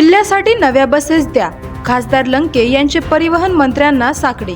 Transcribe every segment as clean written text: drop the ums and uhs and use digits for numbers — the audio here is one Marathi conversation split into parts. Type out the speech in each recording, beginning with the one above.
जिल्ह्यासाठी नव्या बसेस द्या, खासदार लंके यांचे परिवहन मंत्र्यांना साकडे।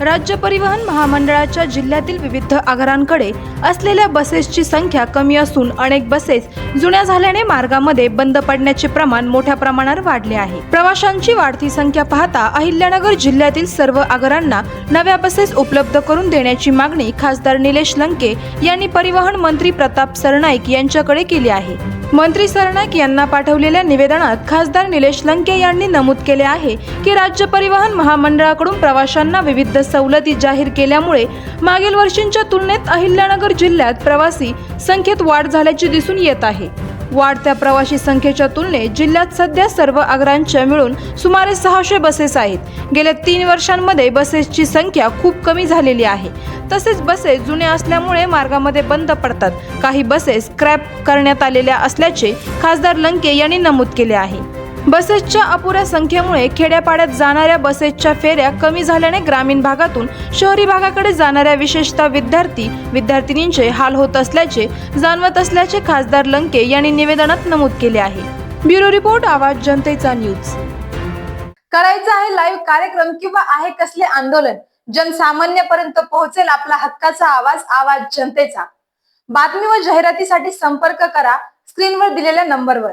राज्य परिवहन महामंडळाच्या जिल्ह्यातील विविध आगारांकडे असलेल्या बसेसची संख्या कमी असून अनेक बसेस जुन्या झाल्याने मार्गामध्ये बंद पडण्याचे प्रमाण मोठ्या प्रमाणावर वाढले आहे। प्रवाशांची वाढती संख्या पाहता अहिल्यानगर जिल्ह्यातील सर्व आगारांना नव्या बसेस उपलब्ध करून देण्याची मागणी खासदार निलेश लंके यांनी परिवहन मंत्री प्रताप सरनाईक यांच्याकडे केली आहे। मंत्री सरनाईक यांना पाठवलेल्या निवेदनात खासदार निलेश लंके यांनी नमूद केले आहे की राज्य परिवहन महामंडळाकडून प्रवाशांना विविध सवलती जाहीर केल्यामुळे मागील वर्षींच्या तुलनेत अहिल्यानगर जिल्ह्यात प्रवासी संख्येत वाढ झाल्याचे दिसून येत आहे। वाढत्या प्रवासी संख्येच्या तुलनेत जिल्ह्यात सध्या सर्व आगारांच्या मिळून सुमारे 600 बसेस आहेत। गेल्या 3 वर्षांमध्ये बसेसची संख्या खूप कमी झालेली आहे। तसेच बसेस जुन्या असल्यामुळे मार्गामध्ये बंद पडतात। काही बसेस स्क्रॅप करण्यात आलेल्या असल्याचे खासदार लंके यांनी नमूद केले आहे। बसेसच्या अपुऱ्या संख्येमुळे खेड्यापाड्यात जाणाऱ्या बसेसच्या फेऱ्या कमी झाल्याने ग्रामीण भागातून शहरी भागाकडे जाणाऱ्या विशेषतः विद्यार्थिनींचे हाल होत असल्याचे जाणवत असल्याचे खासदार लंके यांनी निवेदनात नमूद केले आहे। ब्युरो रिपोर्ट, आवाज जनतेचा न्यूज। करायचा आहे लाईव्ह कार्यक्रम किंवा आहे कसले आंदोलन, जनसामान्यपर्यंत पोहोचेल आपला हक्काचा आवाज, आवाज जनतेचा। बातमी व जाहिरातीसाठी संपर्क करा स्क्रीनवर दिलेल्या नंबरवर।